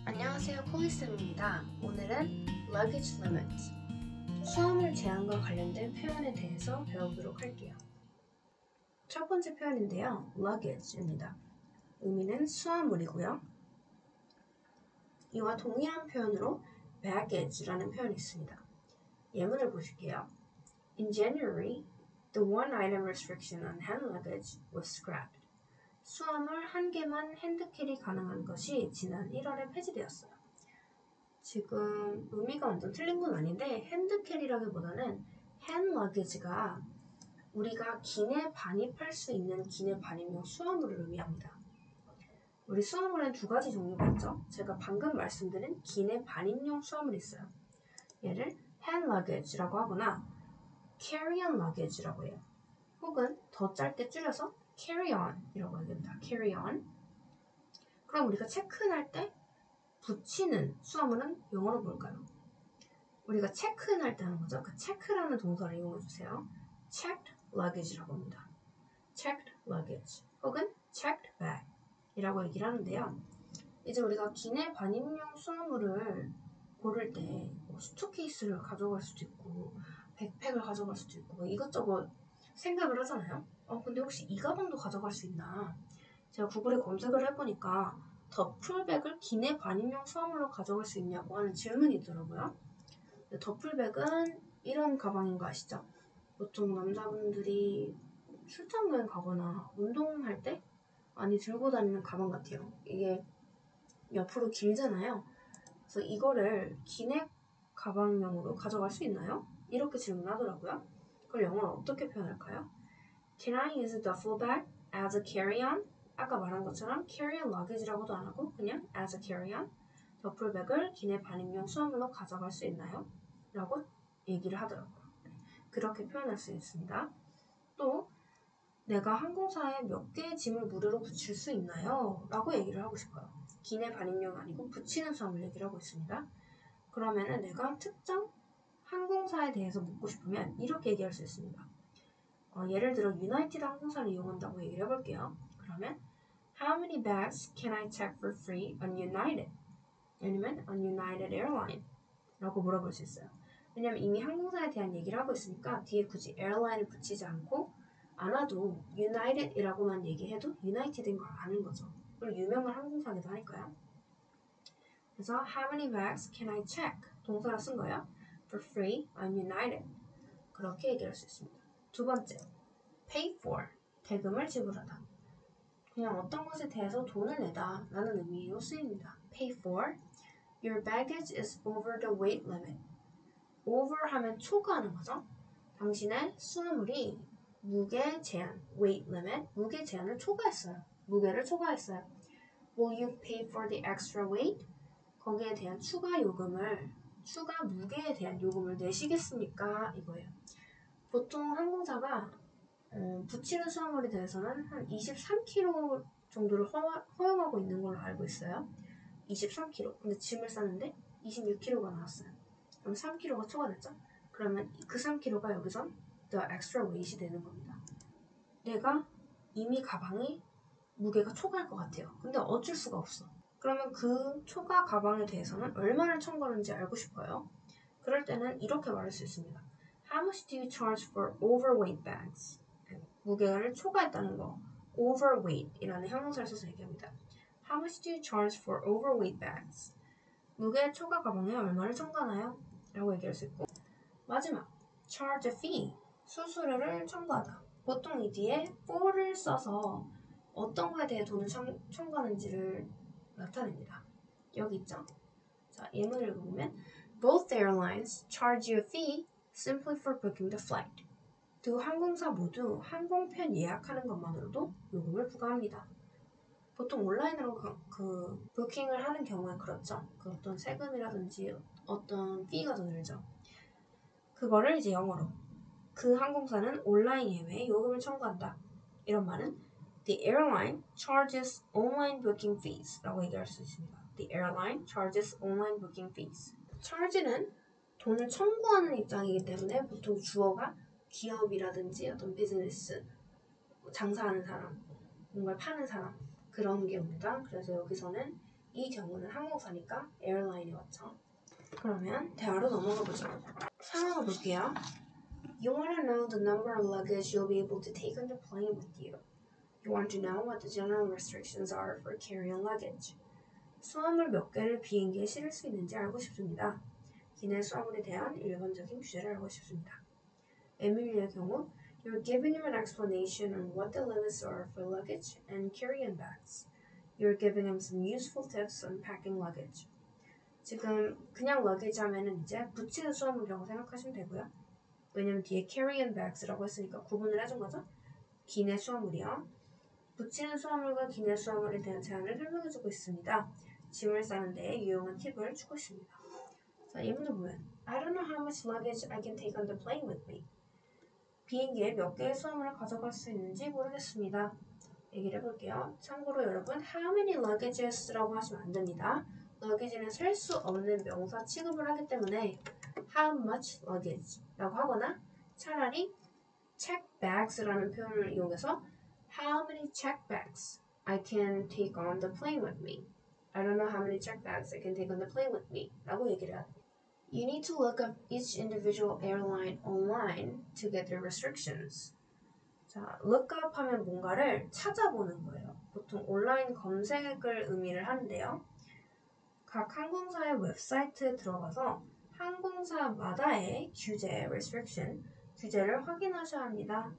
안녕하세요, 코이쌤입니다. 오늘은 luggage limit, 수화물 제한과 관련된 표현에 대해서 배우도록 할게요. 첫 번째 표현인데요, luggage입니다. 의미는 수화물이고요. 이와 동일한 표현으로 baggage라는 표현이 있습니다. 예문을 보실게요. In January, the one-item restriction on hand luggage was scrapped. 수화물 한 개만 핸드캐리 가능한 것이 지난 1월에 폐지되었어요. 지금 의미가 완전 틀린 건 아닌데 핸드캐리라기보다는 핸러기지가 우리가 기내 반입할 수 있는 기내 반입용 수화물을 의미합니다. 우리 수화물은 두 가지 종류가 있죠. 제가 방금 말씀드린 기내 반입용 수화물이 있어요. 얘를 핸러기지라고 하거나 carry-on luggage라고 해요. 혹은 더 짧게 줄여서 carry-on이라고 하게 됩니다. carry-on. 그럼 우리가 체크인할 때 붙이는 수화물은 영어로 뭘까요? 우리가 체크인할 때 하는 거죠. 그 체크라는 동사를 이용해주세요. checked luggage라고 합니다. checked luggage 혹은 checked bag 이라고 얘기를 하는데요. 이제 우리가 기내 반입용 수화물을 고를 때 수트케이스를 가져갈 수도 있고 백팩을 가져갈 수도 있고 이것저것 생각을 하잖아요. 근데 혹시 이 가방도 가져갈 수 있나? 제가 구글에 검색을 해보니까 더플백을 기내 반입용 수화물로 가져갈 수 있냐고 하는 질문이 있더라고요. 더플백은 이런 가방인 거 아시죠? 보통 남자분들이 출장 여행 가거나 운동할 때 많이 들고 다니는 가방 같아요. 이게 옆으로 길잖아요. 그래서 이거를 기내 가방용으로 가져갈 수 있나요? 이렇게 질문하더라고요. 그걸 영어로 어떻게 표현할까요? Can I use a duffel bag as a carry-on? 아까 말한 것처럼 carry-on luggage라고도 안 하고 그냥 as a carry-on? 더플백을 기내 반입용 수화물로 가져갈 수 있나요? 라고 얘기를 하더라고요. 그렇게 표현할 수 있습니다. 또 내가 항공사에 몇 개의 짐을 무료로 붙일 수 있나요? 라고 얘기를 하고 싶어요. 기내 반입용 아니고 붙이는 수화물 얘기를 하고 있습니다. 그러면은 내가 특정 항공사에 대해서 묻고 싶으면 이렇게 얘기할 수 있습니다. 예를 들어 유나이티드 항공사를 이용한다고 얘기를 해볼게요. 그러면 How many bags can I check for free on United? 아니면 on United Airline? 라고 물어볼 수 있어요. 왜냐면 이미 항공사에 대한 얘기를 하고 있으니까 뒤에 굳이 airline을 붙이지 않고 안 와도 United이라고만 얘기해도 United인 걸 아는 거죠. 그리고 유명한 항공사기도 하니까요. 그래서 How many bags can I check? 동사로 쓴 거예요. For free on United. 그렇게 얘기할 수 있습니다. 두 번째, pay for, 대금을 지불하다. 그냥 어떤 것에 대해서 돈을 내다 라는 의미로 쓰입니다. pay for, your baggage is over the weight limit. over 하면 초과하는 거죠. 당신의 수화물이 무게 제한, weight limit, 무게 제한을 초과했어요. 무게를 초과했어요. Will you pay for the extra weight? 거기에 대한 추가 요금을, 추가 무게에 대한 요금을 내시겠습니까? 이거예요. 보통 항공사가 붙이는 수화물에 대해서는 한 23kg 정도를 허용하고 있는 걸로 알고 있어요. 23kg. 근데 짐을 쌌는데 26kg가 나왔어요. 그럼 3kg가 초과됐죠? 그러면 그 3kg가 여기선 the extra weight이 되는 겁니다. 내가 이미 가방이 무게가 초과할 것 같아요. 근데 어쩔 수가 없어. 그러면 그 초과 가방에 대해서는 얼마를 청구하는지 알고 싶어요. 그럴 때는 이렇게 말할 수 있습니다. How much do you charge for overweight bags? 무게를 초과했다는 거. overweight이라는 형용사를 써서 얘기합니다. How much do you charge for overweight bags? 무게 초과 가방에 얼마를 청구하나요? 라고 얘기할 수 있고 마지막, charge a fee. 수수료를 청구하다. 보통 이 뒤에 for를 써서 어떤 거에 대해 돈을 청구하는지를 나타냅니다. 여기 있죠? 자, 예문을 읽어보면 Both airlines charge you a fee simply for booking the flight. 두 항공사 모두 항공편 예약하는 것만으로도 요금을 부과합니다. 보통 온라인으로 그 부킹을 하는 경우에 그렇죠. 그 어떤 세금이라든지 어떤 fee가 더 들죠. 그거를 이제 영어로 그 항공사는 온라인 예매에 요금을 청구한다. 이런 말은 The airline charges online booking fees 라고 얘기할 수 있습니다. The airline charges online booking fees. charge는 돈을 청구하는 입장이기 때문에 보통 주어가 기업이라든지 어떤 비즈니스, 장사하는 사람, 뭔가를 파는 사람 그런 게 옵니다. 그래서 여기서는 이 경우는 항공사니까 에어라인이 왔죠. 그러면 대화로 넘어가 보죠. 상황을 볼게요. You want to know the number of luggage you'll be able to take on the plane with you. You want to know what the general restrictions are for carry-on luggage. 수화물 몇 개를 비행기에 실을 수 있는지 알고 싶습니다. 기내 수화물에 대한 일반적인 규제를 알고 싶습니다. 에밀리의 경우, You're giving him an explanation on what the limits are for luggage and carry-on bags. You're giving him some useful tips on packing luggage. 지금 그냥 luggage 하면은 이제 붙이는 수화물이라고 생각하시면 되고요. 왜냐면 뒤에 carry-on bags라고 했으니까 구분을 해준 거죠. 기내 수화물이요. 붙이는 수화물과 기내 수화물에 대한 제한을 설명해주고 있습니다. 짐을 싸는 데 유용한 팁을 주고 있습니다. 자, 이 문제 보면 I don't know how much luggage I can take on the plane with me. 비행기에 몇 개의 수화물을 가져갈 수 있는지 모르겠습니다. 얘기를 해볼게요. 참고로 여러분 how many luggages라고 하시면 안 됩니다. luggage는 셀 수 없는 명사 취급을 하기 때문에 how much luggage라고 하거나 차라리 check bags라는 표현을 이용해서 how many check bags I can take on the plane with me. I don't know how many check bags I can take on the plane with me 라고 얘기를 해야 돼요. You need to look up each individual airline online to get their restrictions. 자, look up 하면 뭔가를 찾아보는 거예요. 보통 온라인 검색을 의미를 하는데요. 각 항공사의 웹사이트에 들어가서 항공사마다의 규제, restriction, 규제를 확인하셔야 합니다.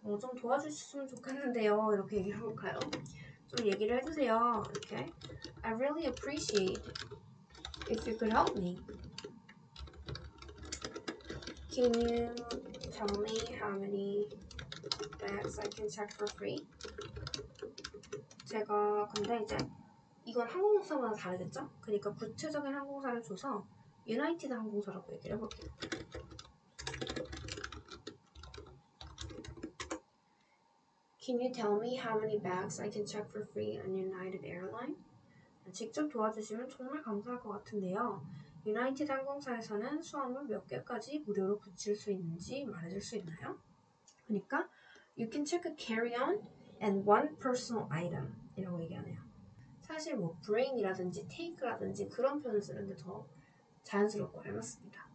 좀 도와주셨으면 좋겠는데요. 이렇게 얘기를 해볼까요? 좀 얘기를 해주세요. 이렇게 I really appreciate if you could help me. Can you tell me how many bags I can check for free? 제가 근데 이제 이건 항공사마다 다르겠죠? 그러니까 구체적인 항공사를 줘서 유나이티드 항공사라고 얘기를 해볼게요. Can you tell me how many bags I can check for free on United Airlines? 직접 도와주시면 정말 감사할 것 같은데요. 유나이티드 항공사에서는 수화물 몇 개까지 무료로 붙일 수 있는지 말해줄 수 있나요? 그러니까 You can check a carry-on and one personal item 이라고 얘기하네요. 사실 뭐 bring이라든지 take라든지 그런 표현을 쓰는데 더 자연스럽고 알맞습니다.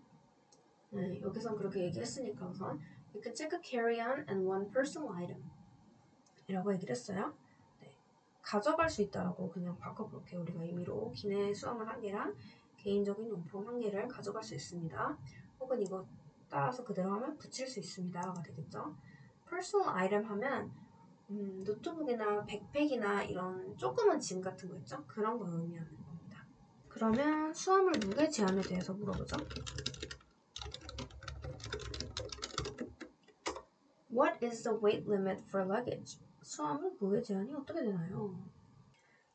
네, 여기선 그렇게 얘기했으니까 우선 You can check a carry-on and one personal item 이라고 얘기를 했어요. 네, 가져갈 수 있다라고 그냥 바꿔볼게요. 우리가 임의로 기내 수화물 1개랑 개인적인 용품 1개를 가져갈 수 있습니다. 혹은 이거 따라서 그대로 하면 붙일 수 있습니다가 되겠죠. personal item 하면 노트북이나 백팩이나 이런 조그만 짐 같은 거 있죠? 그런 걸 의미하는 겁니다. 그러면 수화물 무게 제한에 대해서 물어보죠. What is the weight limit for luggage? 수화물 무게 제한이 어떻게 되나요?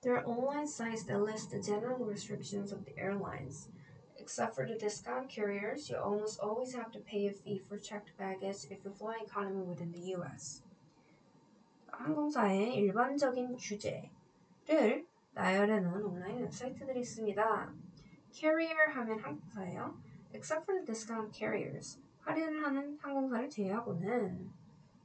There are online sites that list the general restrictions of the airlines. Except for the discount carriers, you almost always have to pay a fee for checked baggage if you fly economy within the US. 항공사의 일반적인 규제를 나열해 놓은 온라인 웹사이트들이 있습니다. Carrier 하면 항공사예요. Except for the discount carriers, 할인을 하는 항공사를 제외하고는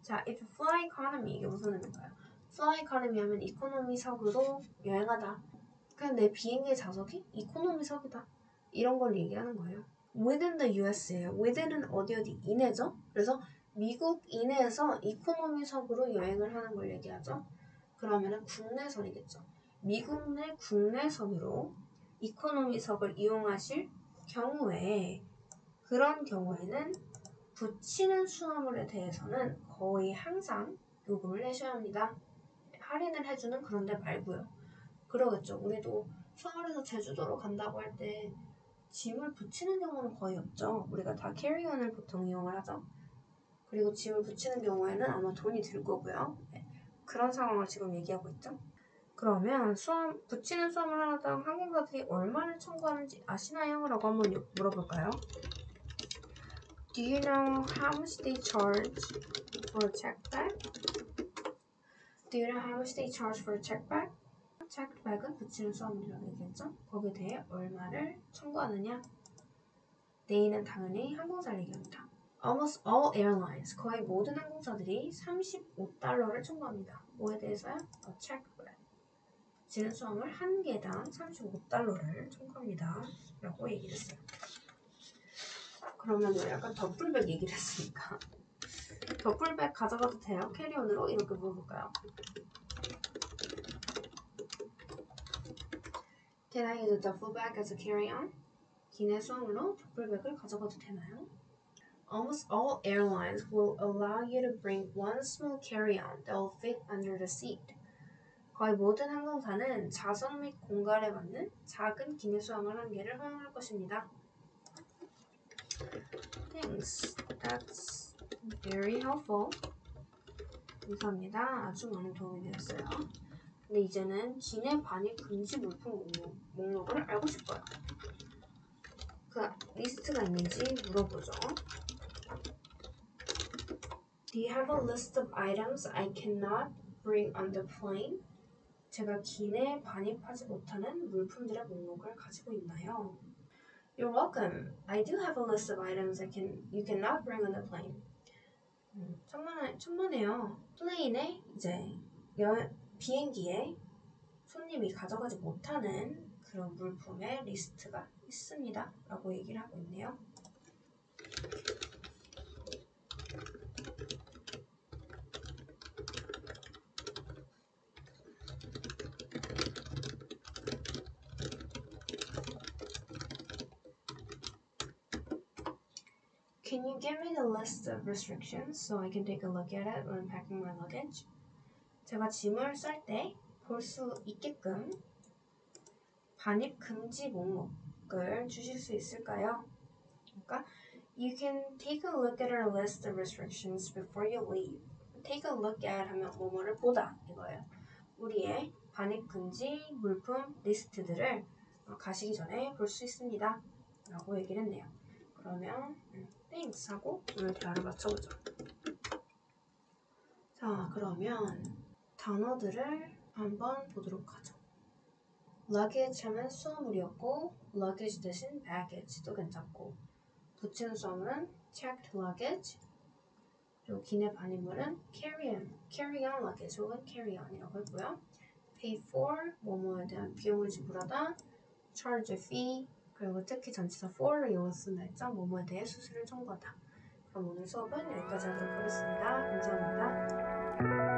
자, if you fly economy 이게 무슨 의미인가요? fly economy 하면 이코노미석으로 여행하다. 그냥 내 비행기 좌석이 이코노미석이다. 이런 걸 얘기하는 거예요. Within the US예요. Within은 어디 이내죠? 그래서 미국 이내에서 이코노미석으로 여행을 하는 걸 얘기하죠. 그러면은 국내선이겠죠. 미국 내 국내선으로 이코노미석을 이용하실 경우에 그런 경우에는 붙이는 수화물에 대해서는 거의 항상 요금을 내셔야 합니다. 할인을 해주는 그런 데 말고요. 그러겠죠. 우리도 서울에서 제주도로 간다고 할 때 짐을 붙이는 경우는 거의 없죠. 우리가 다 캐리온을 보통 이용을 하죠. 그리고 짐을 붙이는 경우에는 아마 돈이 들 거고요. 네. 그런 상황을 지금 얘기하고 있죠. 그러면 붙이는 수화물 하나당 항공사들이 얼마를 청구하는지 아시나요? 라고 한번 물어볼까요? Do you know how much they charge for a checked bag? Do you know how much they charge for a checked bag? checked bag은 붙이는 수화물이라고 얘기했죠? 거기에 대해 얼마를 청구하느냐? they는 당연히 항공사를 얘기합니다. Almost all airlines, 거의 모든 항공사들이 $35를 청구합니다. 뭐에 대해서요? checked bag. 붙이는 수험을 한 개당 35달러를 청구합니다. 라고 얘기를 했어요. 그러면 약간 더플백 얘기를 했으니까 더플백 가져가도 돼요? 캐리온으로? 이렇게 물어볼까요? Can I use a duffel bag as a carry-on? 기내 수험으로 더플백을 가져가도 되나요? Almost all airlines will allow you to bring one small carry-on that will fit under the seat. 거의 모든 항공사는 좌석 및 공갈에 맞는 작은 기내 수험을 한 개를 허용할 것입니다. Thanks. That's very helpful. 감사합니다. 아주 많은 도움이 되었어요. 근데 이제는 기내 반입 금지 물품 목록을 알고 싶어요. 그 리스트가 있는지 물어보죠. Do you have a list of items I cannot bring on the plane? 제가 기내에 반입하지 못하는 물품들의 목록을 가지고 있나요? You're welcome. I do have a list of items you cannot bring on the plane. 천만에요. 플레인에 비행기에 손님이 가져가지 못하는 그런 물품의 리스트가 있습니다. 라고 얘기를 하고 있네요. Can you give me the list of restrictions so I can take a look at it when packing my luggage? 제가 짐을 쌀 때 볼 수 있게끔 반입 금지 목록을 주실 수 있을까요? 그러니까 You can take a look at our list of restrictions before you leave. Take a look at 하면 뭐뭐를 보다 이거예요. 우리의 반입 금지 물품 리스트들을 가시기 전에 볼 수 있습니다. 라고 얘기를 했네요. 그러면 Thanks 하고 오늘 대화를 마쳐보죠. 자, 그러면 단어들을 한번 보도록 하죠. luggage 하면 수화물이었고 luggage 대신 baggage도 괜찮고 붙이는 수화물은 checked luggage 그리고 기내 반입물은 carry-on luggage 혹은 carry-on이라고 했고요. pay for 뭐뭐에 대한 비용을 지불하다 charge a fee 그리고 특히 전치사 for를 이용했습니다 했죠. 뭐뭐에 대해 수수료를 청구하다. 그럼 오늘 수업은 여기까지 하도록 하겠습니다. 감사합니다.